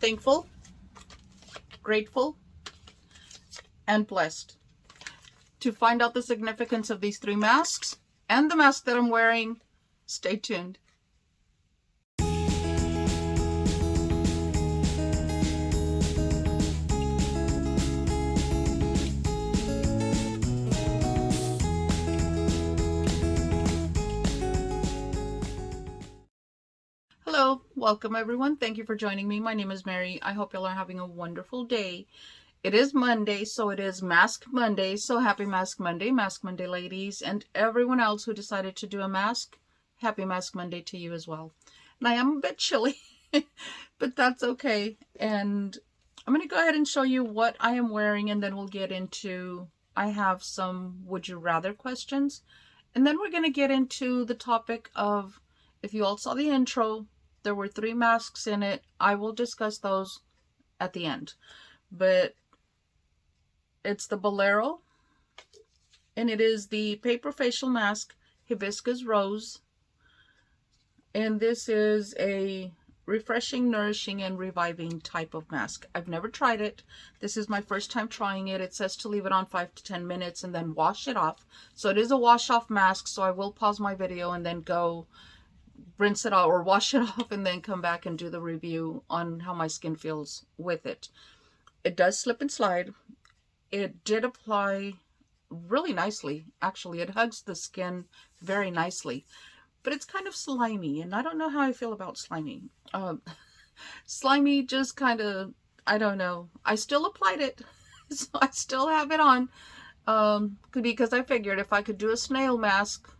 thankful, grateful, and blessed. To find out the significance of these 3 masks and the mask that I'm wearing, stay tuned. Hello, welcome everyone. Thank you for joining me. My name is Mary. I hope y'all are having a wonderful day. It is Monday, so it is Mask Monday. So happy Mask Monday, ladies, and everyone else who decided to do a mask. Happy Mask Monday to you as well. And I am a bit chilly, but that's okay. And I'm going to go ahead and show you what I am wearing, and then we'll get into, I have some would you rather questions. And then we're going to get into the topic of, if you all saw the intro, there were 3 masks in it. I will discuss those at the end. But it's the Bolero, and it is the Paper Facial Mask Hibiscus Rose. And this is a refreshing, nourishing, and reviving type of mask. I've never tried it. This is my first time trying it. It says to leave it on 5 to 10 minutes and then wash it off. So it is a wash off mask, so I will pause my video and then go rinse it out or wash it off and then come back and do the review on how my skin feels with it. It does slip and slide. It did apply really nicely. Actually, it hugs the skin very nicely, but it's kind of slimy, and I don't know how I feel about slimy. Slimy just kind of, I don't know. I still applied it, so I still have it on, because I figured if I could do a snail mask,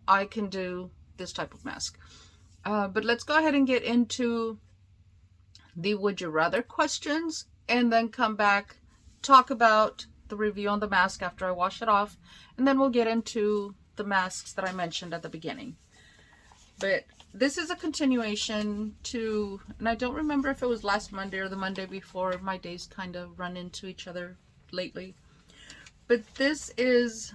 I can do this type of mask. But let's go ahead and get into the would you rather questions, and then come back, talk about the review on the mask after I wash it off, and then we'll get into the masks that I mentioned at the beginning. But this is a continuation to, and I don't remember if it was last Monday or the Monday before. My days kind of run into each other lately. But this is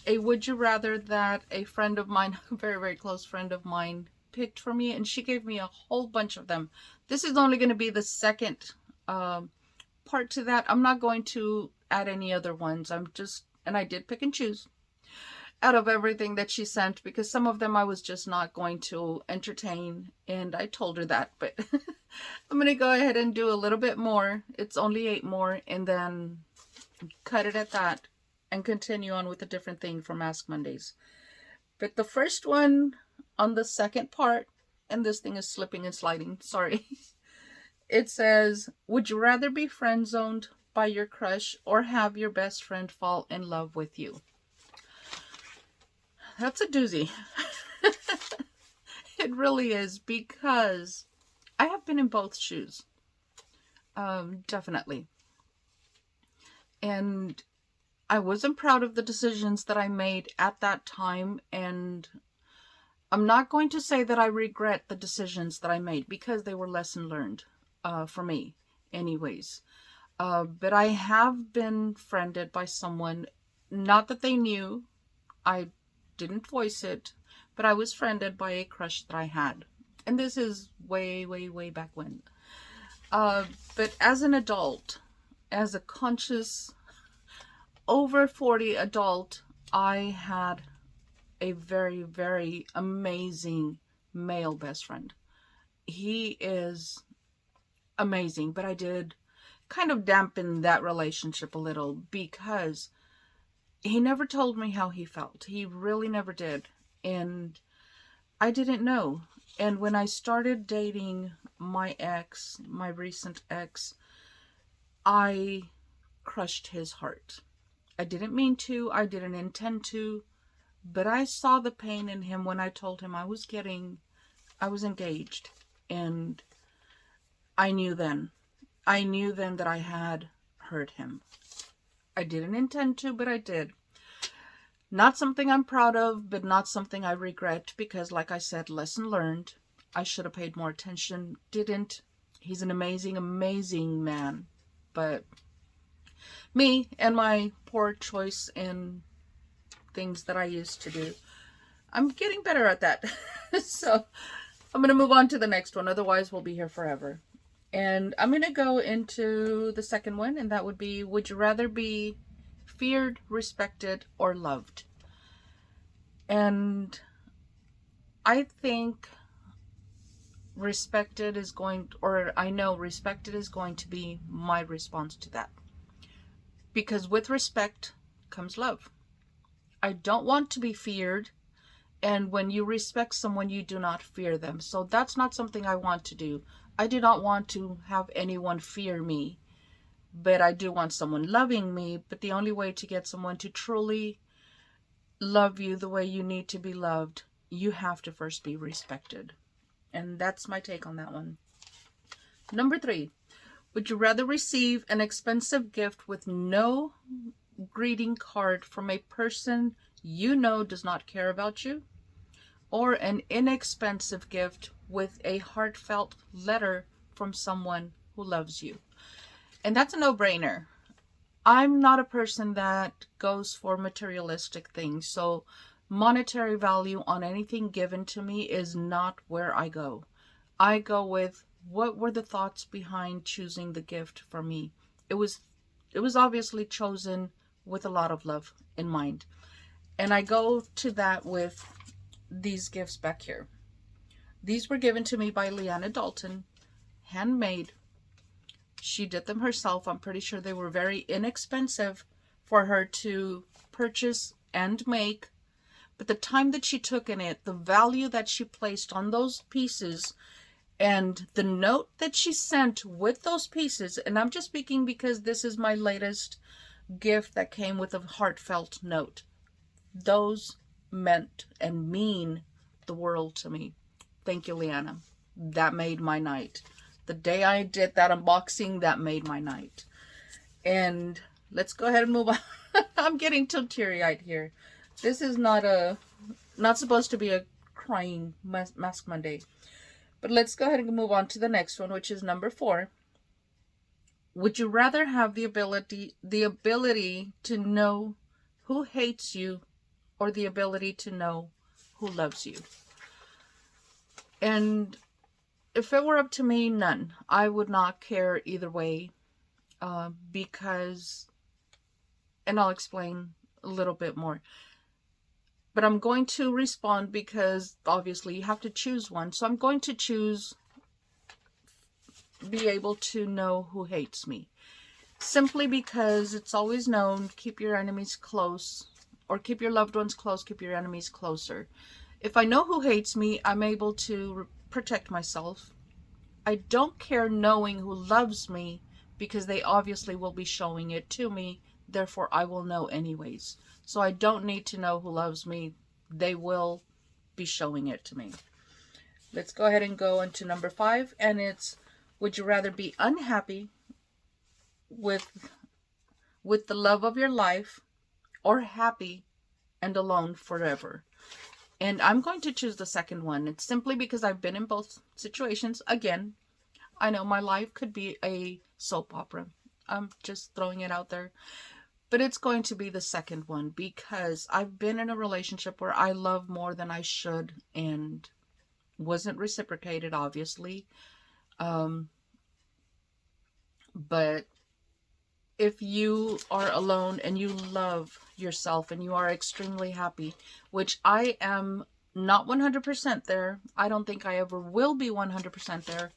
a would you rather that a friend of mine, a very, very close friend of mine, picked for me, and she gave me a whole bunch of them. This is only going to be the second part to that. I'm not going to add any other ones. And I did pick and choose out of everything that she sent, because some of them I was just not going to entertain, and I told her that. But I'm going to go ahead and do a little bit more. It's only 8 more, and then cut it at that and continue on with a different thing for Mask Mondays. But the first one on the second part, and this thing is slipping and sliding, sorry. It says, would you rather be friend zoned by your crush or have your best friend fall in love with you? That's a doozy. It really is, because I have been in both shoes. Definitely. And I wasn't proud of the decisions that I made at that time, and I'm not going to say that I regret the decisions that I made, because they were lesson learned for me anyways. But I have been friended by someone, not that they knew, I didn't voice it, but I was friended by a crush that I had. And this is way, way, way back when. But as an adult, as a conscious, over 40 adult, I had a very, very amazing male best friend. He is amazing, but I did kind of dampen that relationship a little, because he never told me how he felt. He really never did. And I didn't know. And when I started dating my ex, my recent ex, I crushed his heart. I didn't mean to. I didn't intend to. But I saw the pain in him when I told him I was engaged. And I knew then. I knew then that I had hurt him. I didn't intend to, but I did. Not something I'm proud of, but not something I regret, because like I said, lesson learned. I should have paid more attention. Didn't. He's an amazing, amazing man. But me and my poor choice in things that I used to do, I'm getting better at that. So I'm going to move on to the next one. Otherwise, we'll be here forever. And I'm going to go into the second one, and that would be, would you rather be feared, respected, or loved? And I think respected is going, or I know respected is going to be my response to that. Because with respect comes love. I don't want to be feared. And when you respect someone, you do not fear them. So that's not something I want to do. I do not want to have anyone fear me. But I do want someone loving me. But the only way to get someone to truly love you the way you need to be loved, you have to first be respected. And that's my take on that one. Number 3, would you rather receive an expensive gift with no greeting card from a person you know does not care about you, or an inexpensive gift with a heartfelt letter from someone who loves you? And that's a no-brainer. I'm not a person that goes for materialistic things, so monetary value on anything given to me is not where I go. I go with what were the thoughts behind choosing the gift for me. It was obviously chosen with a lot of love in mind. And I go to that with these gifts back here. These were given to me by Leanna Dalton, handmade. She did them herself. I'm pretty sure they were very inexpensive for her to purchase and make. But the time that she took in it, the value that she placed on those pieces, and the note that she sent with those pieces, and I'm just speaking because this is my latest gift that came with a heartfelt note. Those meant and mean the world to me. Thank you, Leanna. That made my night. The day I did that unboxing, that made my night. And let's go ahead and move on. I'm getting too teary-eyed here. This is not supposed to be a crying Mask Monday. But let's go ahead and move on to the next one, which is number 4. Would you rather have the ability to know who hates you, or the ability to know who loves you? And if it were up to me, none. I would not care either way, because, and I'll explain a little bit more. But I'm going to respond because obviously you have to choose one. So I'm going to choose be able to know who hates me. Simply because it's always known, keep your enemies close, or keep your loved ones close, keep your enemies closer. If I know who hates me, I'm able to protect myself. I don't care knowing who loves me because they obviously will be showing it to me. Therefore, I will know anyways. So I don't need to know who loves me. They will be showing it to me. Let's go ahead and go on to number 5. And it's, would you rather be unhappy with the love of your life, or happy and alone forever? And I'm going to choose the second one. It's simply because I've been in both situations. Again, I know my life could be a soap opera. I'm just throwing it out there. But it's going to be the second one, because I've been in a relationship where I love more than I should and wasn't reciprocated, obviously. But if you are alone and you love yourself and you are extremely happy, which I am not 100% there. I don't think I ever will be 100% there,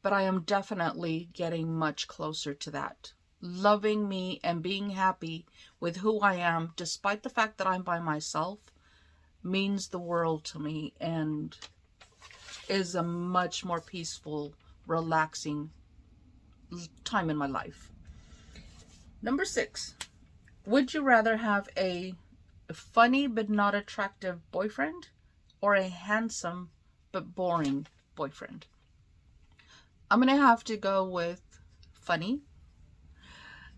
but I am definitely getting much closer to that. Loving me and being happy with who I am, despite the fact that I'm by myself, means the world to me and is a much more peaceful, relaxing time in my life. Number 6, would you rather have a funny but not attractive boyfriend, or a handsome but boring boyfriend? I'm going to have to go with funny.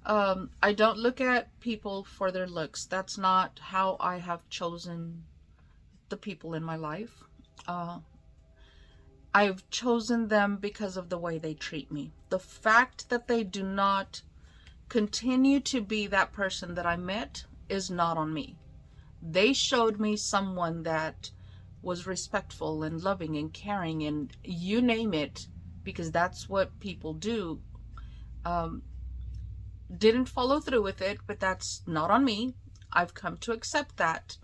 I don't look at people for their looks. That's not how I have chosen the people in my life. I've chosen them because of the way they treat me. The fact that they do not continue to be that person that I met is not on me. They showed me someone that was respectful and loving and caring and you name it, because that's what people do. Um, didn't follow through with it, but that's not on me. I've come to accept that.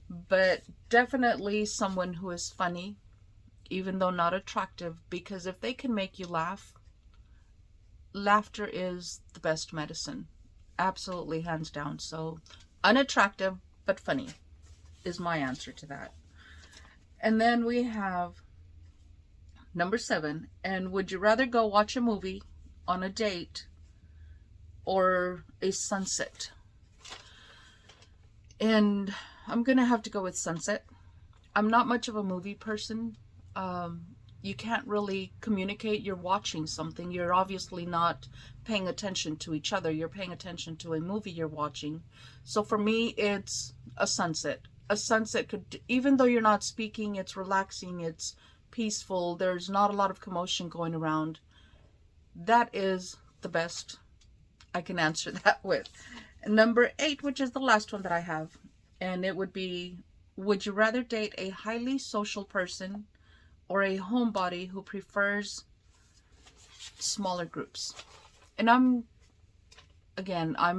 But definitely someone who is funny, even though not attractive, because if they can make you laugh, laughter is the best medicine. Absolutely, hands down. So, unattractive but funny is my answer to that. And then we have number 7. And would you rather go watch a movie on a date or a sunset? And I'm gonna have to go with sunset. I'm not much of a movie person. You can't really communicate. You're watching something. You're obviously not paying attention to each other. You're paying attention to a movie you're watching. So for me, it's a sunset. A sunset could, even though you're not speaking, it's relaxing, it's peaceful, there's not a lot of commotion going around. That is the best I can answer that with. Number 8, which is the last one that I have, and it would be, would you rather date a highly social person or a homebody who prefers smaller groups? And I'm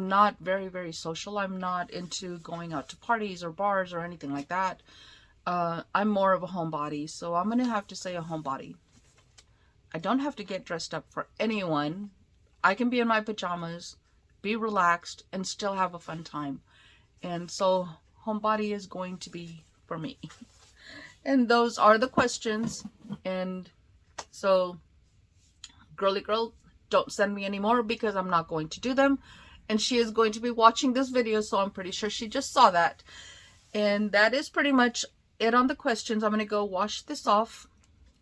not very, very social. I'm not into going out to parties or bars or anything like that. I'm more of a homebody, so I'm going to have to say a homebody. I don't have to get dressed up for anyone. I can be in my pajamas, be relaxed, and still have a fun time. And so homebody is going to be for me. And those are the questions. And so, girly girl, don't send me any more because I'm not going to do them. And she is going to be watching this video, so I'm pretty sure she just saw that. And that is pretty much it on the questions. I'm going to go wash this off,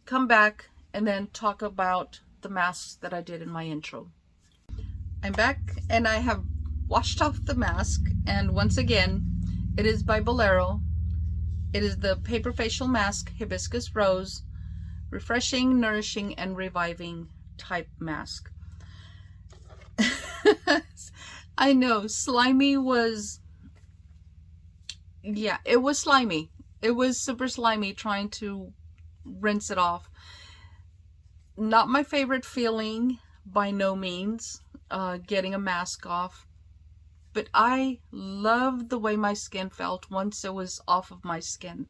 come back, and then talk about the masks that I did in my intro. I'm back, and I have washed off the mask. And once again, it is by Bolero. It is the Paper Facial Mask Hibiscus Rose, refreshing, nourishing, and reviving type mask. I know, slimy was, yeah, it was slimy. It was super slimy trying to rinse it off. Not my favorite feeling by no means, getting a mask off. But I loved the way my skin felt once it was off of my skin.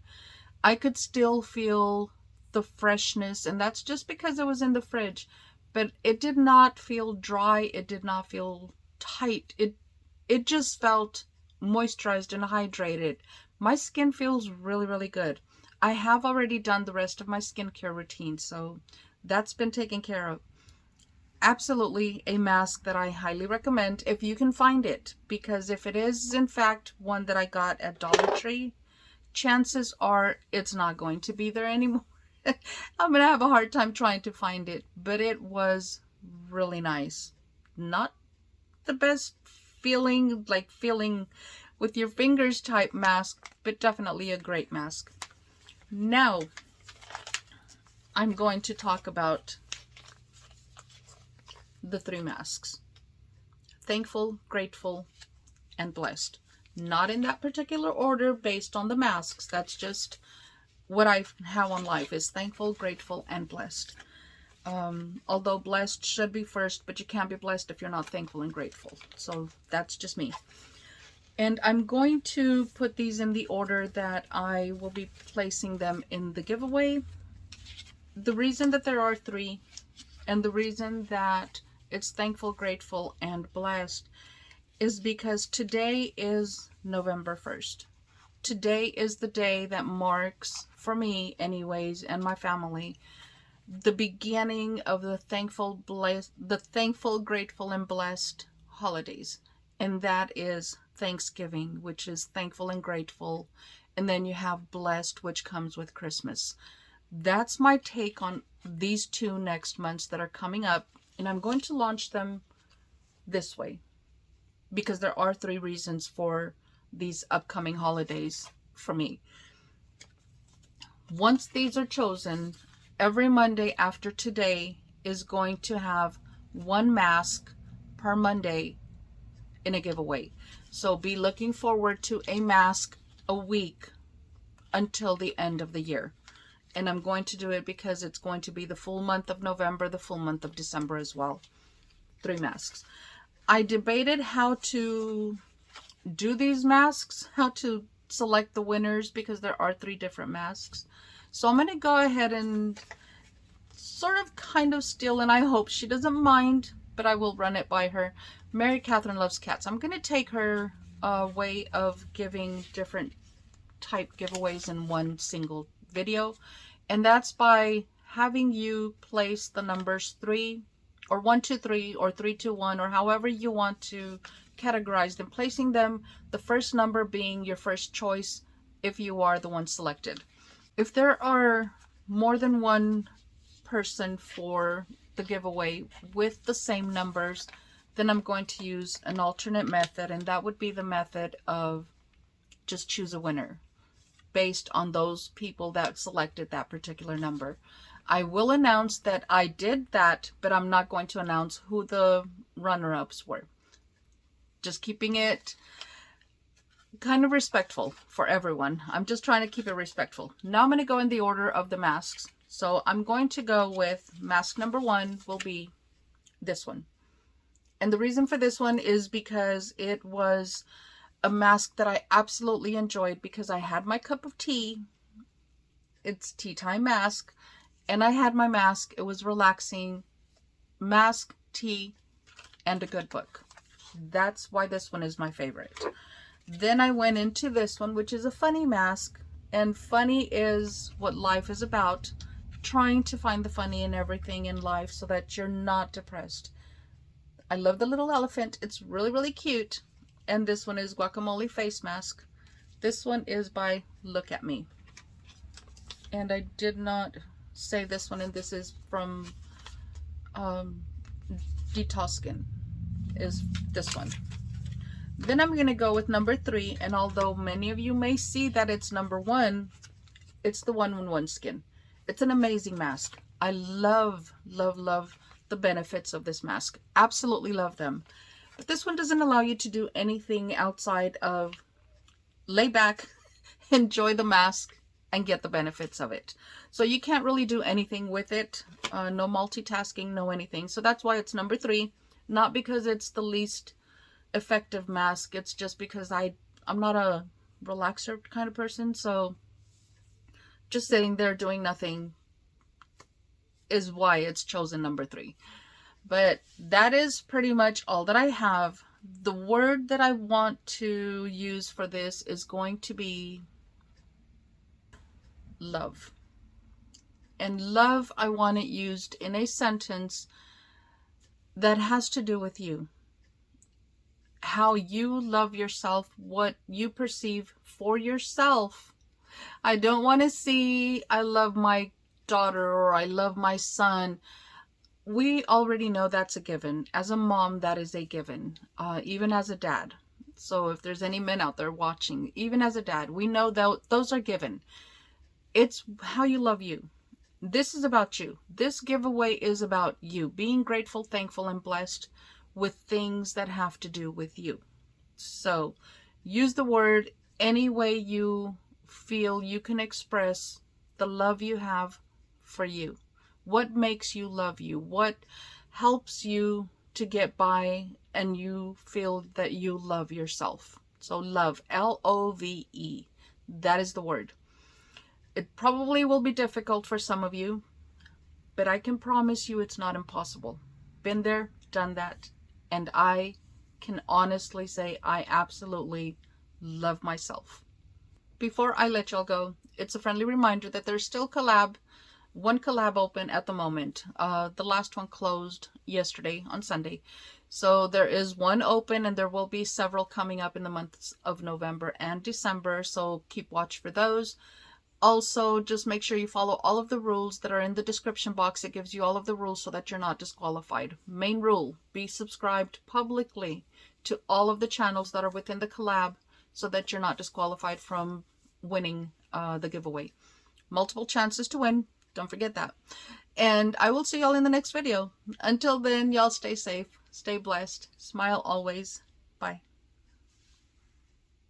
I could still feel the freshness, and that's just because it was in the fridge. But it did not feel dry. It did not feel tight. It just felt moisturized and hydrated. My skin feels really, really good. I have already done the rest of my skincare routine, so that's been taken care of. Absolutely a mask that I highly recommend if you can find it, because if it is in fact one that I got at Dollar Tree, chances are it's not going to be there anymore. I'm gonna have a hard time trying to find it, but it was really nice. Not the best feeling, like feeling with your fingers type mask, but definitely a great mask. Now I'm going to talk about the 3 masks: thankful, grateful, and blessed. Not in that particular order based on the masks. That's just what I have on life, is thankful, grateful, and blessed. Although blessed should be first, but you can't be blessed if you're not thankful and grateful. So that's just me. And I'm going to put these in the order that I will be placing them in the giveaway. The reason that there are 3, and the reason that it's thankful, grateful, and blessed, is because today is November 1st. Today is the day that marks, for me anyways, and my family, the beginning of the thankful, grateful, and blessed holidays. And that is Thanksgiving, which is thankful and grateful. And then you have blessed, which comes with Christmas. That's my take on these 2 next months that are coming up. And I'm going to launch them this way, because there are 3 reasons for these upcoming holidays for me. Once these are chosen, every Monday after today is going to have 1 mask per Monday in a giveaway. So be looking forward to a mask a week until the end of the year. And I'm going to do it because it's going to be the full month of November, the full month of December as well. 3 masks. I debated how to do these masks, how to select the winners, because there are 3 different masks. So I'm going to go ahead and sort of kind of steal, and I hope she doesn't mind, but I will run it by her. Mary Catherine Loves Cats. I'm going to take her way of giving different type giveaways in one single video, and that's by having you place the numbers 3 or 1 2 3 or 3 2 1, or however you want to categorize them, placing them, the first number being your first choice if you are the one selected. If there are more than one person for the giveaway with the same numbers, then I'm going to use an alternate method, and that would be the method of just choose a winner based on those people that selected that particular number. I will announce that I did that, but I'm not going to announce who the runner-ups were. Just keeping it kind of respectful for everyone. I'm just trying to keep it respectful. Now I'm going to go in the order of the masks. So I'm going to go with mask number 1 will be this one. And the reason for this one is because it was a mask that I absolutely enjoyed, because I had my cup of tea. It's tea time mask. And I had my mask. It was relaxing. Mask, tea, and a good book. That's why this one is my favorite. Then I went into this one, which is a funny mask. And funny is what life is about. Trying to find the funny in everything in life so that you're not depressed. I love the little elephant. It's really, really cute. And this one is Guacamole Face Mask. This one is by Look at Me. And I did not say this one, and this is from Detoskin, is this one. Then I'm going to go with number 3, and although many of you may see that it's number 1, it's the 111 skin. It's an amazing mask. I love, love, love the benefits of this mask. Absolutely love them. But this one doesn't allow you to do anything outside of lay back, enjoy the mask, and get the benefits of it. So you can't really do anything with it. No multitasking, no anything. So that's why it's number 3. Not because it's the least effective mask. It's just because I'm not a relaxer kind of person. So just sitting there doing nothing is why it's chosen number 3. But that is pretty much all that I have. The word that I want to use for this is going to be love. And love, I want it used in a sentence that has to do with you. How you love yourself, what you perceive for yourself. I don't want to see, I love my daughter or I love my son. We already know that's a given. As a mom, that is a given. Even as a dad. So if there's any men out there watching, even as a dad, we know that those are given. It's how you love you. This is about you. This giveaway is about you. Being grateful, thankful, and blessed with things that have to do with you. So use the word any way you feel you can express the love you have for you. What makes you love you? What helps you to get by and you feel that you love yourself? So love, L-O-V-E. That is the word. It probably will be difficult for some of you, but I can promise you it's not impossible. Been there, done that, and I can honestly say I absolutely love myself. Before I let y'all go, it's a friendly reminder that there's still one collab open at the moment. The last one closed yesterday on Sunday. So there is one open, and there will be several coming up in the months of November and December. So keep watch for those. Also, just make sure you follow all of the rules that are in the description box. It gives you all of the rules so that you're not disqualified. Main rule, be subscribed publicly to all of the channels that are within the collab so that you're not disqualified from winning the giveaway. Multiple chances to win. Don't forget that. And I will see y'all in the next video. Until then, y'all stay safe, stay blessed, smile always. Bye.